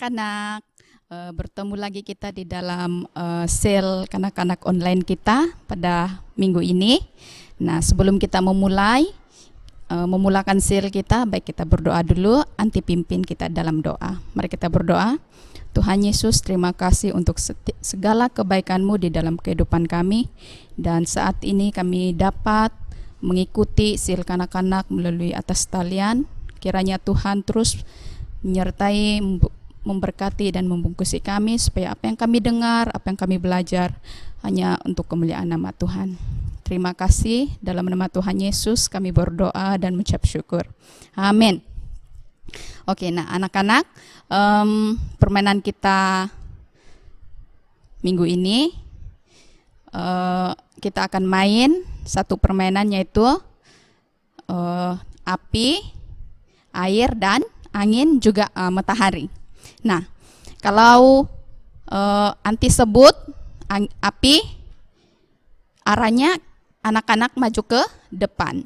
anak-anak, bertemu lagi kita di dalam sel kanak-kanak online kita pada minggu ini. Nah, sebelum kita memulakan sel kita, baik kita berdoa dulu, Anti pimpin kita dalam doa. Mari kita berdoa. Tuhan Yesus, terima kasih untuk segala kebaikan-Mu di dalam kehidupan kami. Dan saat ini kami dapat mengikuti sel kanak-kanak melalui atas talian. Kiranya Tuhan terus menyertai, memberkati dan membungkusi kami, supaya apa yang kami dengar, apa yang kami belajar hanya untuk kemuliaan nama Tuhan. Terima kasih, dalam nama Tuhan Yesus kami berdoa dan mengucap syukur. Amin. Oke, nah anak-anak, permainan kita minggu ini kita akan main satu permainan, yaitu api, air, dan angin, juga matahari. Nah, kalau Anti sebut api, arahnya anak-anak maju ke depan.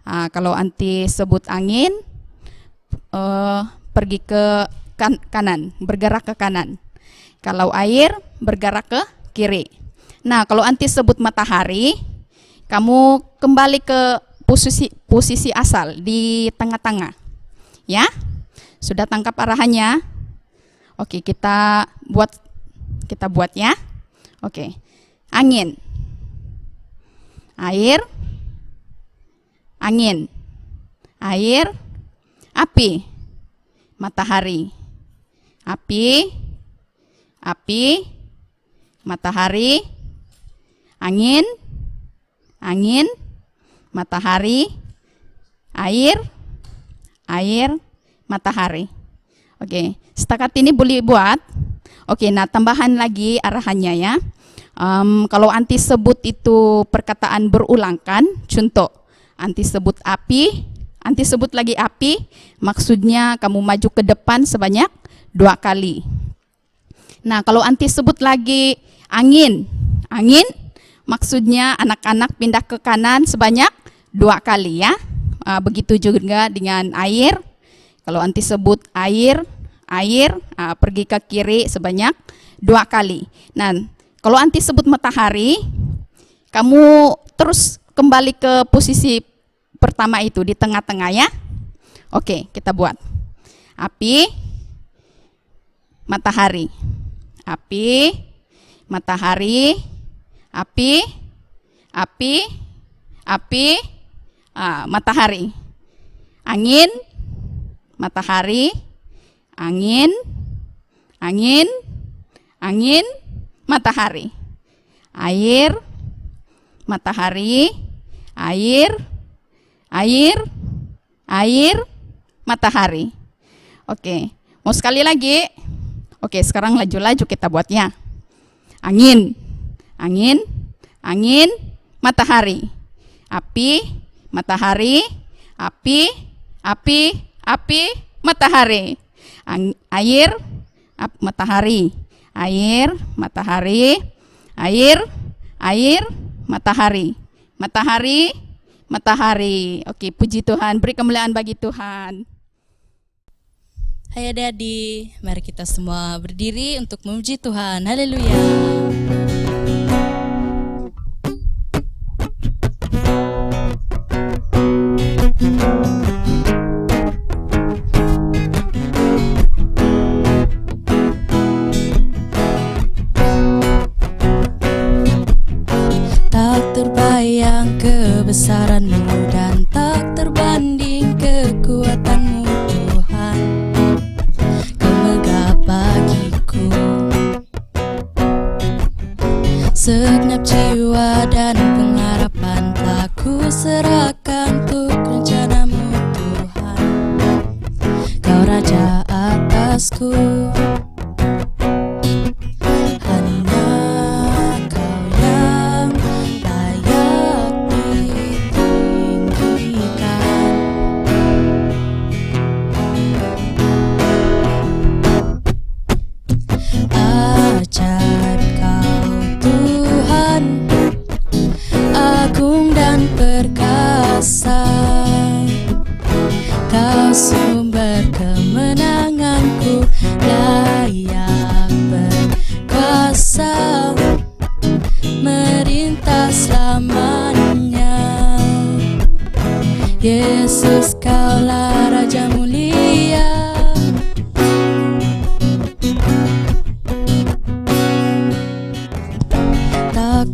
Kalau Anti sebut angin, pergi ke kanan, bergerak ke kanan. Kalau air, bergerak ke kiri. Nah, kalau Anti sebut matahari, kamu kembali ke posisi asal di tengah-tengah. Ya, sudah tangkap arahannya? Oke, kita buat ya. Oke, angin, air, angin, air, api, matahari, api, matahari, angin, matahari, air, matahari. Oke, setakat ini boleh buat. Oke, nah tambahan lagi arahannya ya. Kalau Anti sebut itu perkataan berulang kan, contoh Anti sebut api, Anti sebut lagi api, maksudnya kamu maju ke depan sebanyak 2 kali. Nah, kalau Anti sebut lagi angin, maksudnya anak-anak pindah ke kanan sebanyak 2 kali ya. Begitu juga dengan air. Kalau Anti sebut air, pergi ke kiri sebanyak 2 kali. Nah, kalau Anti sebut matahari, kamu terus kembali ke posisi pertama itu, di tengah-tengah ya. Oke, kita buat. Api, matahari. Api, matahari, api, matahari. Angin, matahari, angin, matahari. Air, matahari, air, matahari. Oke, mau sekali lagi? Oke, sekarang laju-laju kita buatnya. Angin, matahari. Api, matahari, api, matahari. Air, matahari. Air, matahari. Air, matahari. Matahari. Oke, puji Tuhan, beri kemuliaan bagi Tuhan. Hai adik-adik, mari kita semua berdiri untuk memuji Tuhan. Haleluya. Tak terbayang kebesaran-Mu dan tak terbanding kekuatan-Mu Tuhan. Kau megah bagiku segenap jiwa dan pengharapan, telah ku serahkan untuk rencana-Mu Tuhan. Kau Raja atasku, perkasa. Kau sumber kemenanganku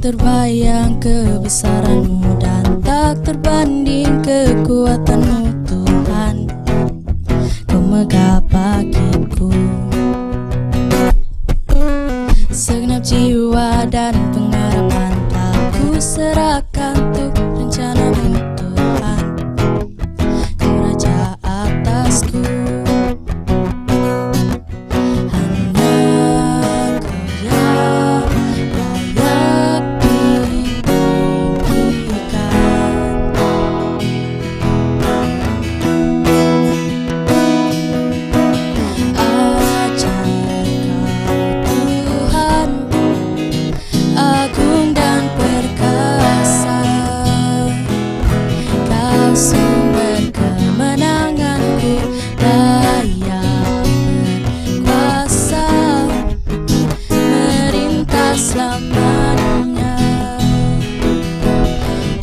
terbayang kebesaran-Mu dan tak terbanding kekuatan-Mu Tuhan. Kau megah bagiku segenap jiwa dan pengharapan telah ku serahkan untuk rencana-Mu Tuhan. Kau Raja atasku, hanya Kau yang layak ditinggikan. Ajaib Kau Tuhan, agung dan perkasa. Kau sumber kemenanganku, layak berkuasa, merintah selamanya.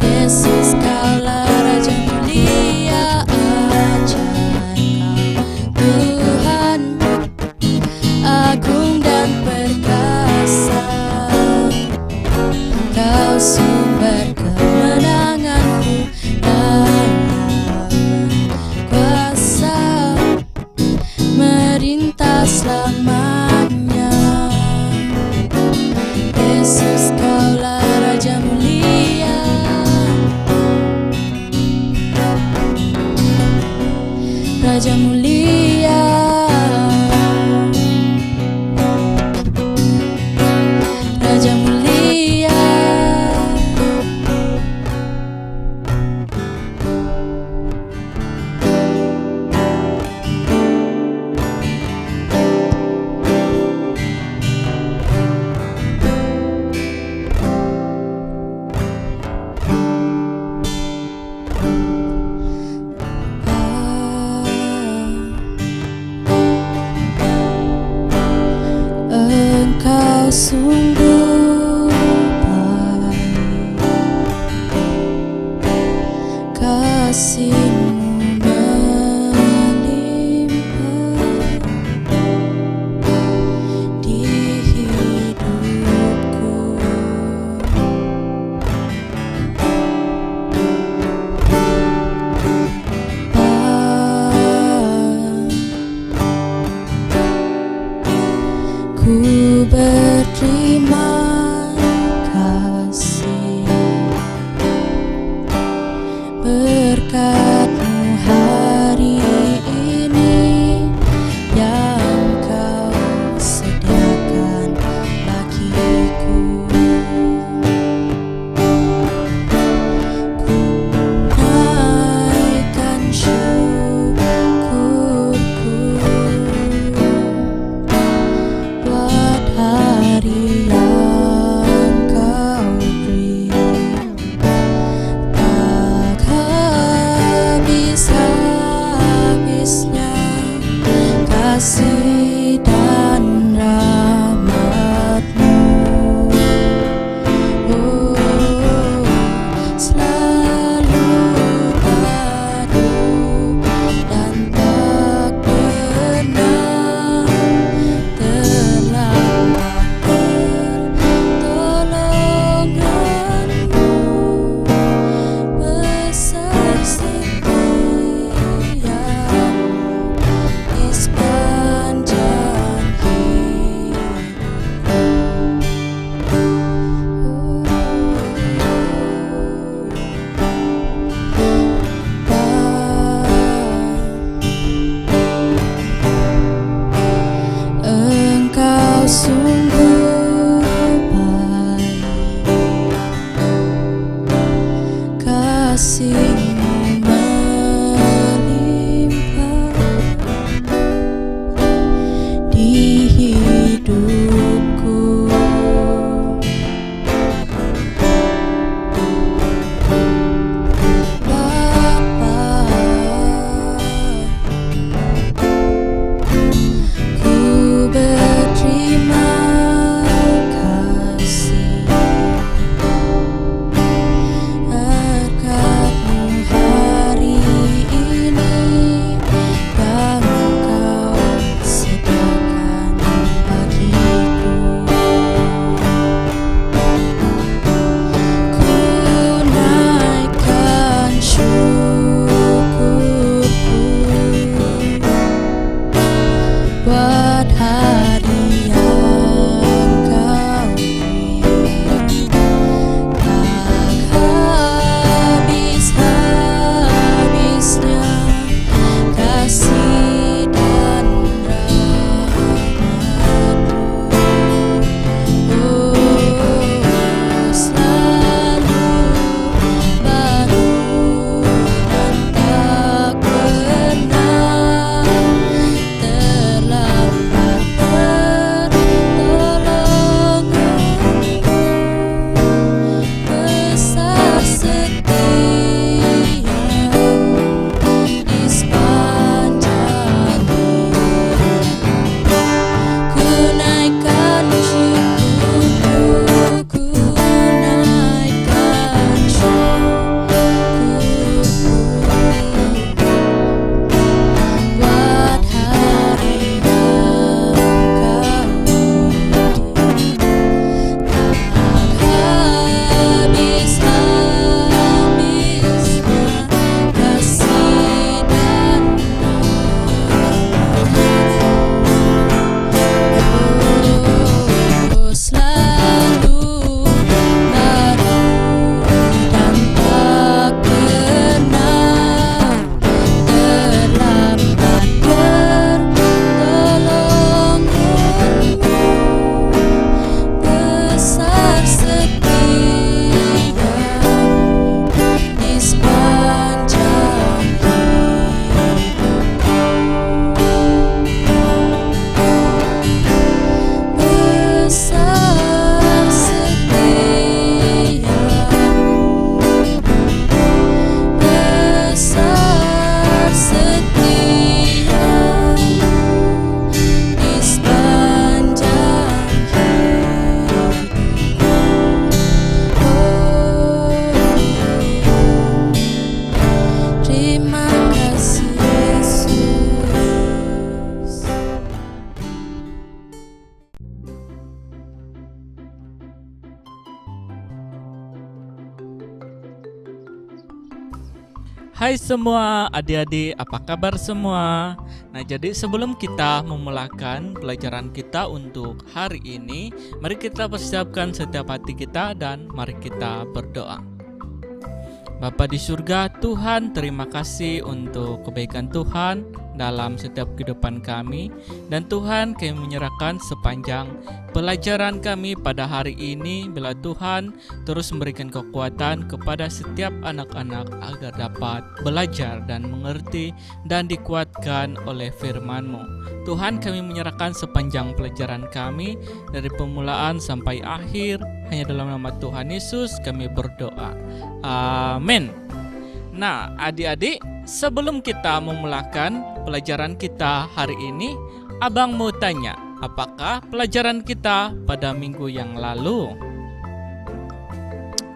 Yesus, Kaulah Raja mulia, ajaib Kau Tuhan, agung dan perkasa. Kau sumber kemenanganku, layak berkuasa, merintah selamanya. Yesus, Kaulah Raja mulia, Raja mulia, Raja mulia. Engkau sungguh baik, kasih-Mu melimpah di hidupku. Ku berterima kasih berkat-Mu hari ini yang Kau sediakan bagiku. Ku naikkan syukurku buat hari yang Kau beri. Tak habis-habisnya kasih dan rahmat-Mu. Oh, selalu padu dan tak pernah terlambat pertolongan-Mu. Besar setia-Mu di sepanjang hidup. Engkau sungguh baik, kasih-Mu melimpah di hidupku. Bapa, ku berterima Hai semua adik-adik, apa kabar semua? Nah, jadi sebelum kita memulakan pelajaran kita untuk hari ini, mari kita persiapkan setiap hati kita dan mari kita berdoa. Bapa di surga, Tuhan, terima kasih untuk kebaikan Tuhan dalam setiap kehidupan kami. Dan Tuhan, kami menyerahkan sepanjang pelajaran kami pada hari ini. Bila Tuhan terus memberikan kekuatan kepada setiap anak-anak agar dapat belajar dan mengerti dan dikuatkan oleh firman-Mu. Tuhan, kami menyerahkan sepanjang pelajaran kami dari permulaan sampai akhir. Hanya dalam nama Tuhan Yesus kami berdoa. Amin. Nah, adik-adik, sebelum kita memulakan pelajaran kita hari ini, Abang mau tanya, apakah pelajaran kita pada minggu yang lalu?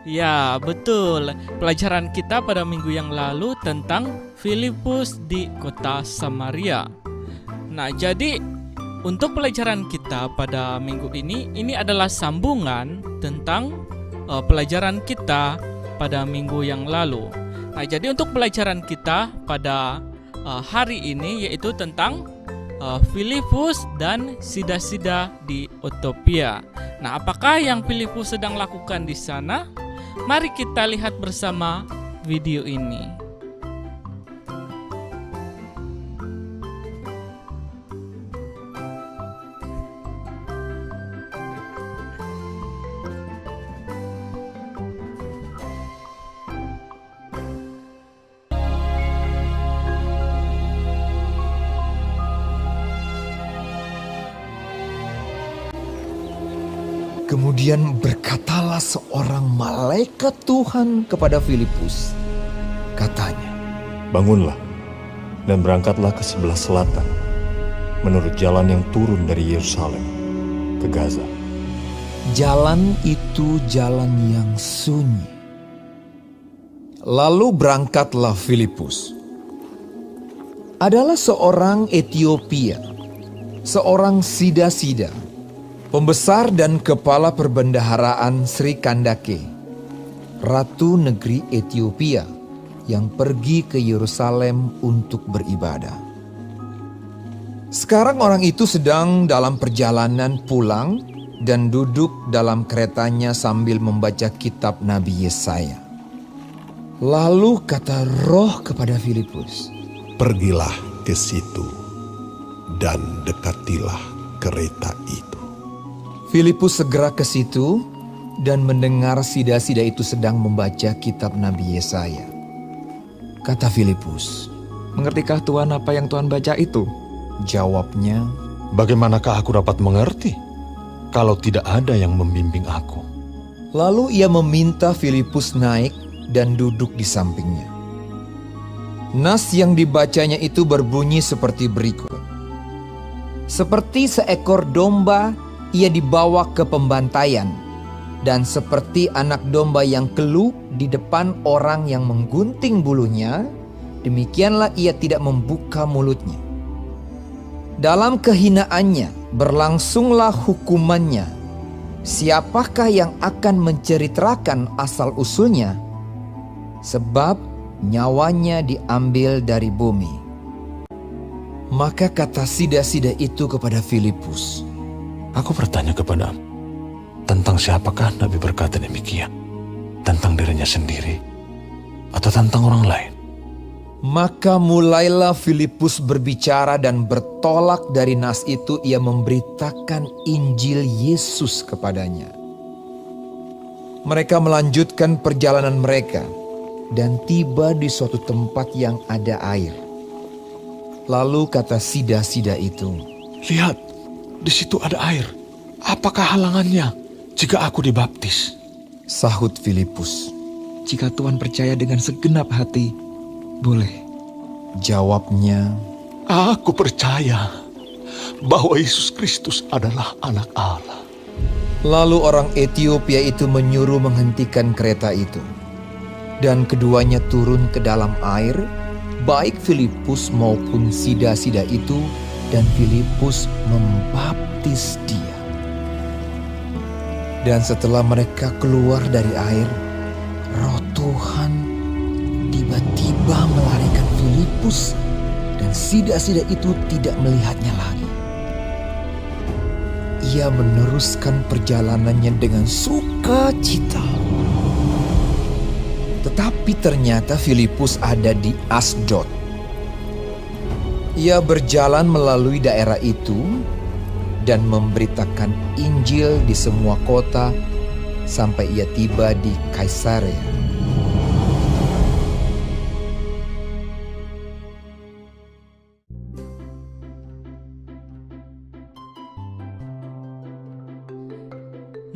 Ya, betul. Pelajaran kita pada minggu yang lalu tentang Filipus di kota Samaria. Nah, jadi untuk pelajaran kita pada minggu ini adalah sambungan tentang pelajaran kita pada minggu yang lalu. Nah, jadi untuk pelajaran kita pada hari ini yaitu tentang Filipus dan sida-sida di Ethiopia. Nah, apakah yang Filipus sedang lakukan di sana? Mari kita lihat bersama video ini. Kemudian berkatalah seorang malaikat Tuhan kepada Filipus. Katanya, "Bangunlah dan berangkatlah ke sebelah selatan, menurut jalan yang turun dari Yerusalem ke Gaza." jalan itu jalan yang sunyi. Lalu berangkatlah Filipus. Adalah seorang Ethiopia, seorang sida-sida, pembesar dan kepala perbendaharaan Sri Kandake, ratu negeri Ethiopia yang pergi ke Yerusalem untuk beribadah. Sekarang orang itu sedang dalam perjalanan pulang dan duduk dalam keretanya sambil membaca kitab Nabi Yesaya. Lalu kata Roh kepada Filipus, "Pergilah ke situ dan dekatilah kereta itu." Filipus segera ke situ dan mendengar sida-sida itu sedang membaca kitab Nabi Yesaya. Kata Filipus, "Mengertikah Tuhan apa yang Tuhan baca itu?" Jawabnya, "Bagaimanakah aku dapat mengerti kalau tidak ada yang membimbing aku?" lalu ia meminta Filipus naik dan duduk di sampingnya. Nas yang dibacanya itu berbunyi seperti berikut. Seperti seekor domba ia dibawa ke pembantaian, dan seperti anak domba yang keluh di depan orang yang menggunting bulunya, demikianlah ia tidak membuka mulutnya. Dalam kehinaannya berlangsunglah hukumannya. Siapakah yang akan menceritakan asal-usulnya? Sebab nyawanya diambil dari bumi. Maka kata sida-sida itu kepada Filipus, Aku bertanya kepadamu, tentang siapakah Nabi berkata demikian? Tentang dirinya sendiri atau tentang orang lain? Maka mulailah Filipus berbicara dan bertolak dari nas itu ia memberitakan Injil Yesus kepadanya. Mereka melanjutkan perjalanan mereka dan tiba di suatu tempat yang ada air. Lalu kata sida-sida itu, Lihat, di situ ada air. Apakah halangannya jika aku dibaptis? Sahut Filipus, "Jika Tuhan percaya dengan segenap hati, boleh." Jawabnya, Aku percaya bahwa Yesus Kristus adalah anak Allah. Lalu orang Ethiopia itu menyuruh menghentikan kereta itu. Dan keduanya turun ke dalam air, baik Filipus maupun sida-sida itu, dan Filipus membaptis dia. Dan setelah mereka keluar dari air, Roh Tuhan tiba-tiba tiba-tiba melarikan Filipus dan sida-sida itu tidak melihatnya lagi. Ia meneruskan perjalanannya dengan sukacita. Tetapi ternyata Filipus ada di Asdod. Ia berjalan melalui daerah itu dan memberitakan Injil di semua kota sampai ia tiba di Kaisarea.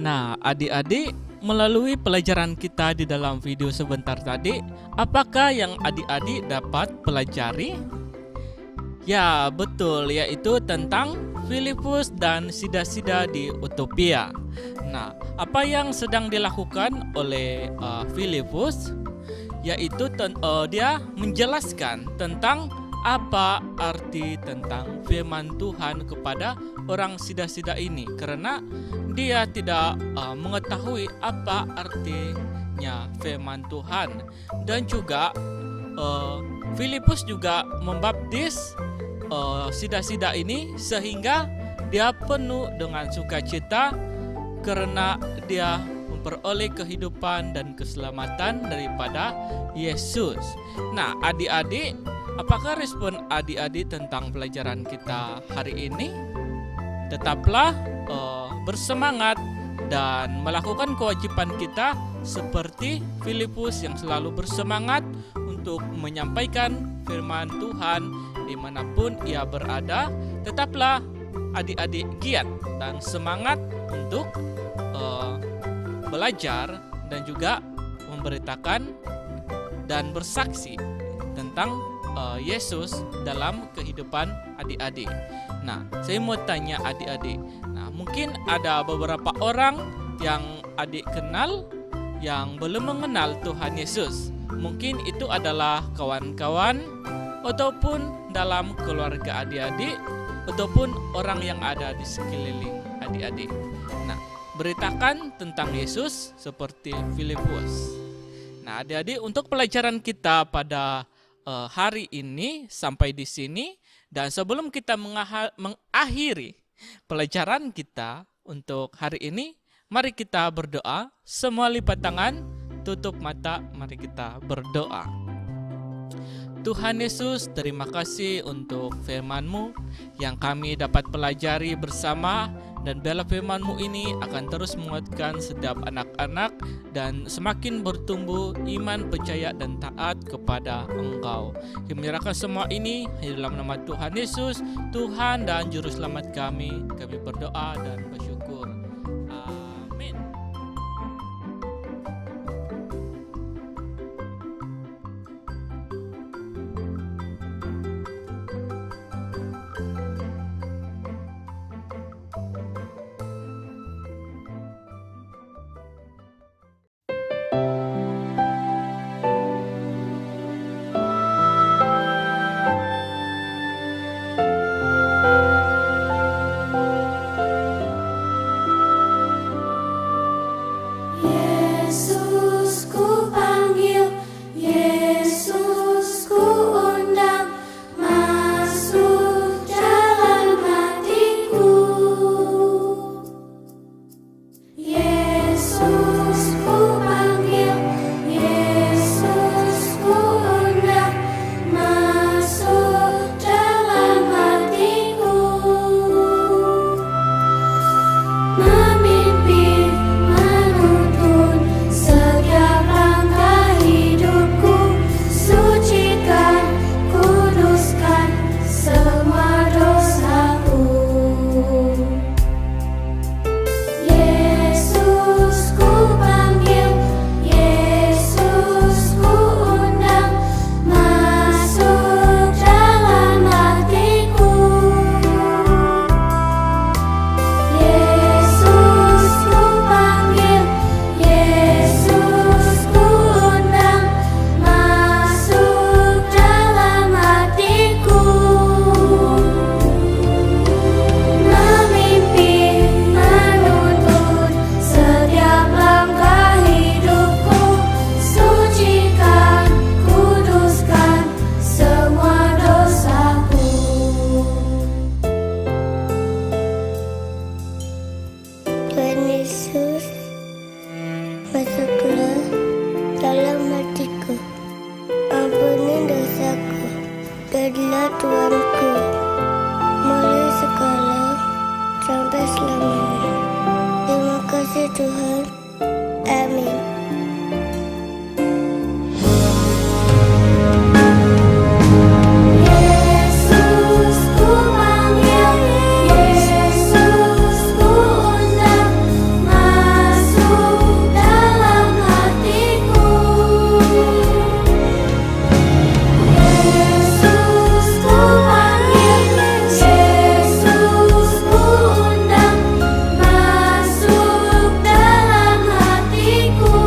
Nah, adik-adik, melalui pelajaran kita di dalam video sebentar tadi, apakah yang adik-adik dapat pelajari? Ya, betul, yaitu tentang Filipus dan sida-sida di Utopia. Nah, apa yang sedang dilakukan oleh Filipus? Yaitu dia menjelaskan tentang apa arti tentang firman Tuhan kepada orang sida-sida ini, karena dia tidak mengetahui apa artinya firman Tuhan. Dan juga Filipus juga membaptis sida-sida ini sehingga dia penuh dengan sukacita karena dia memperoleh kehidupan dan keselamatan daripada Yesus. Nah, adik-adik, apakah respon adik-adik tentang pelajaran kita hari ini? Tetaplah bersemangat dan melakukan kewajiban kita seperti Filipus yang selalu bersemangat untuk menyampaikan firman Tuhan dimanapun ia berada. Tetaplah adik-adik giat dan semangat untuk belajar dan juga memberitakan dan bersaksi tentang Yesus dalam kehidupan adik-adik. Nah, saya mau tanya adik-adik. Nah, mungkin ada beberapa orang yang adik kenal yang belum mengenal Tuhan Yesus. Mungkin itu adalah kawan-kawan ataupun dalam keluarga adik-adik ataupun orang yang ada di sekeliling adik-adik. Nah, beritakan tentang Yesus seperti Filipus. Nah, adik-adik, untuk pelajaran kita pada hari ini sampai di sini, dan sebelum kita mengakhiri pelajaran kita untuk hari ini, mari kita berdoa. Semua lipat tangan, tutup mata, mari kita berdoa. Tuhan Yesus, terima kasih untuk firman-Mu yang kami dapat pelajari bersama, dan biarlah firman-Mu ini akan terus menguatkan setiap anak-anak dan semakin bertumbuh iman, percaya dan taat kepada Engkau. Kami menyerahkan semua ini dalam nama Tuhan Yesus, Tuhan dan Juru Selamat kami. Kami berdoa dan bersyukur. Amin. Puji Tuhan. Amin. Yesus ku panggil, Yesus ku undang, masuk dalam hatiku. Yesus ku panggil, Yesus ku undang, masuk dalam hatiku.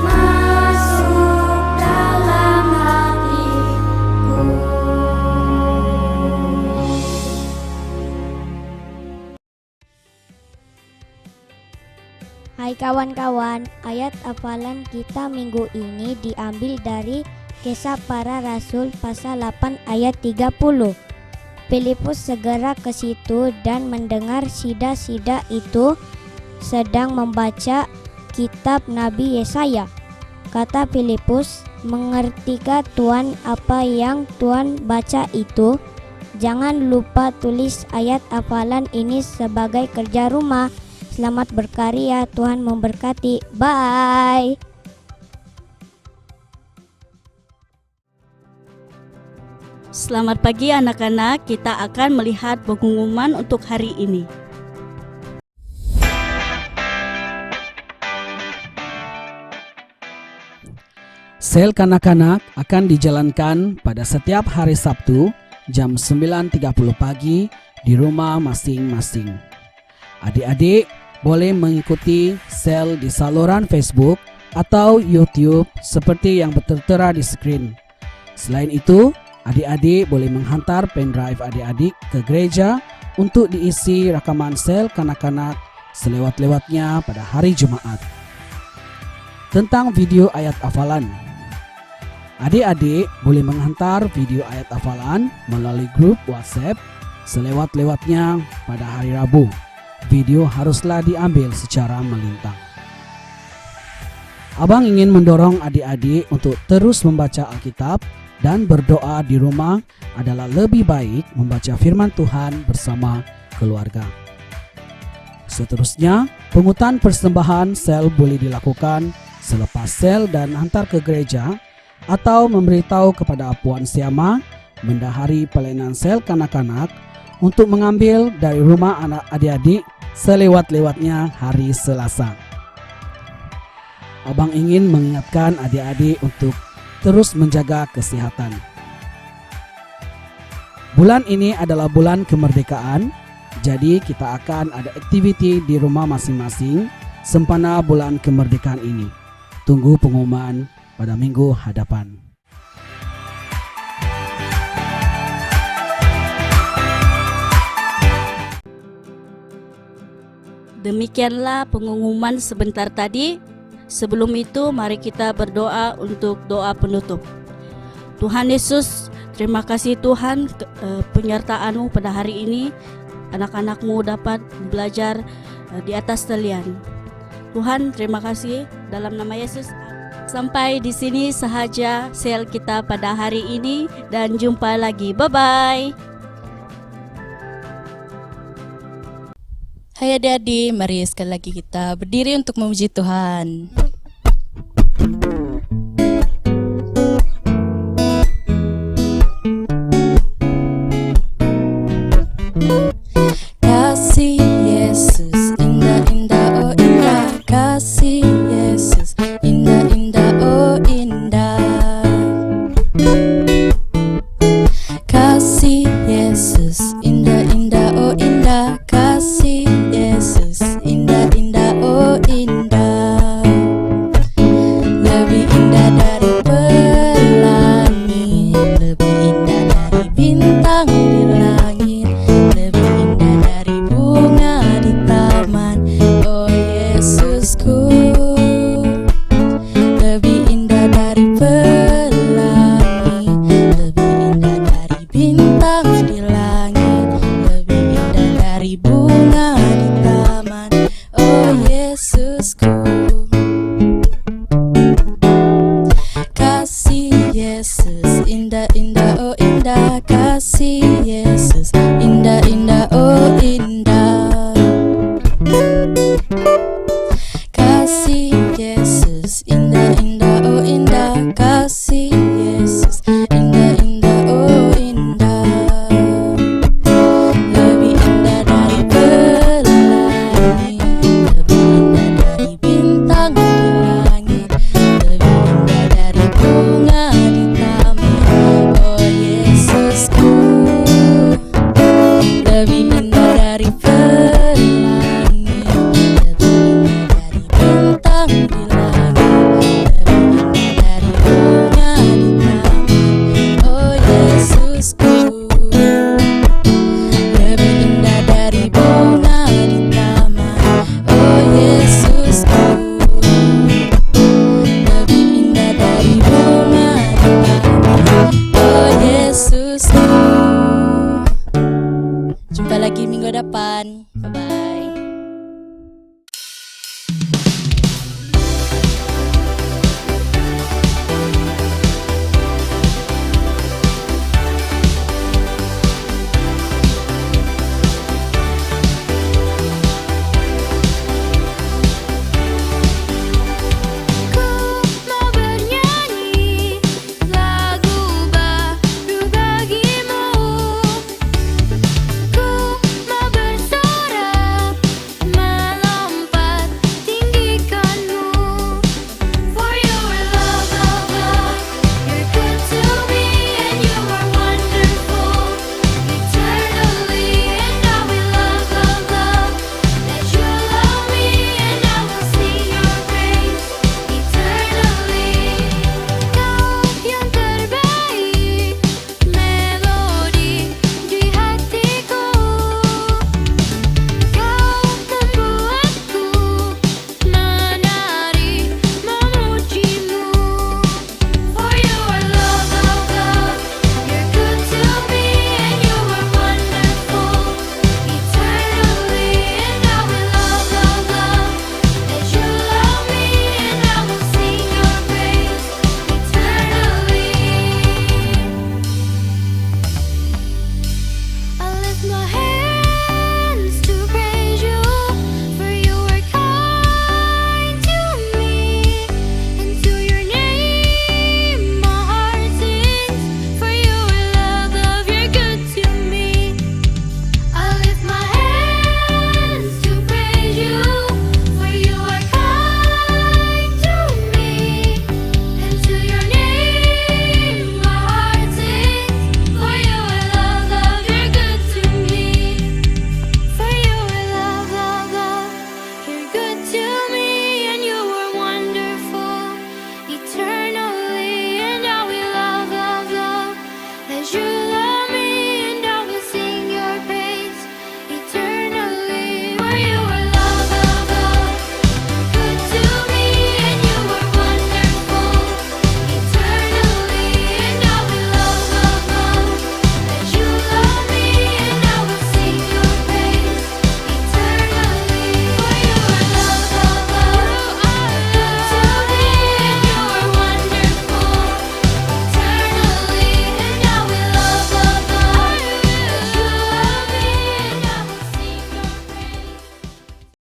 Masuk dalam hatiku. Hai kawan-kawan, ayat hafalan kita minggu ini diambil dari Kisah Para Rasul pasal 8 ayat 30. Filipus segera ke situ dan mendengar sida-sida itu sedang membaca kitab Nabi Yesaya. Kata Filipus, "Mengertikah Tuan apa yang Tuan baca itu? Jangan lupa tulis ayat hafalan ini sebagai kerja rumah. Selamat berkarya, Tuhan memberkati. Bye." Selamat pagi anak-anak, kita akan melihat pengumuman untuk hari ini. Sel kanak-kanak akan dijalankan pada setiap hari Sabtu jam 9.30 pagi di rumah masing-masing. Adik-adik boleh mengikuti sel di saluran Facebook atau YouTube seperti yang tertera di skrin. Selain itu, adik-adik boleh menghantar pendrive adik-adik ke gereja untuk diisi rakaman sel kanak-kanak selewat-lewatnya pada hari Jumaat. Tentang video ayat hafalan, adik-adik boleh menghantar video ayat hafalan melalui grup WhatsApp selewat-lewatnya pada hari Rabu. Video haruslah diambil secara melintang. Abang ingin mendorong adik-adik untuk terus membaca Alkitab dan berdoa di rumah adalah lebih baik membaca firman Tuhan bersama keluarga. Seterusnya, pungutan persembahan sel boleh dilakukan selepas sel dan hantar ke gereja atau memberitahu kepada Puan Siama, bendahari pelayanan sel kanak-kanak, untuk mengambil dari rumah anak adik-adik selewat-lewatnya hari Selasa. Abang ingin mengingatkan adik-adik untuk terus menjaga kesehatan. Bulan ini adalah bulan kemerdekaan, jadi kita akan ada aktiviti di rumah masing-masing sempena bulan kemerdekaan ini. Tunggu pengumuman pada minggu hadapan. Demikianlah pengumuman sebentar tadi. Sebelum itu, mari kita berdoa untuk doa penutup. Tuhan Yesus, terima kasih Tuhan penyertaan-Mu pada hari ini. Anak-anak-Mu dapat belajar di atas talian. Tuhan, terima kasih dalam nama Yesus. Sampai di sini sahaja sel kita pada hari ini dan jumpa lagi. Bye-bye. Hai adik-adik, mari sekali lagi kita berdiri untuk memuji Tuhan. Kasih Yesus indah-indah, oh indah. Kasih Yesus indah-indah, oh indah. Kasih Yesus indah-indah, oh indah. Kasih Yesus indah-indah, oh indah. Lebih indah dari pelangi, lebih indah dari bintang di langit, lebih indah dari bunga di taman. Oh Yesusku, lebih indah dari pelangi, lebih indah dari bintang di langit, lebih indah dari bunga di taman. Oh Yesusku, kasih Yesus indah-indah, oh indah. Kasih Yesus indah-indah, oh indah. dari pelangi, lebih indah dari bintang di langit, lebih indah dari bunga di taman. Oh Yesusku, lebih indah dari bunga di taman. Oh Yesusku, lebih indah dari bunga di taman. Oh Yesusku. Jumpa lagi minggu depan. Bye bye.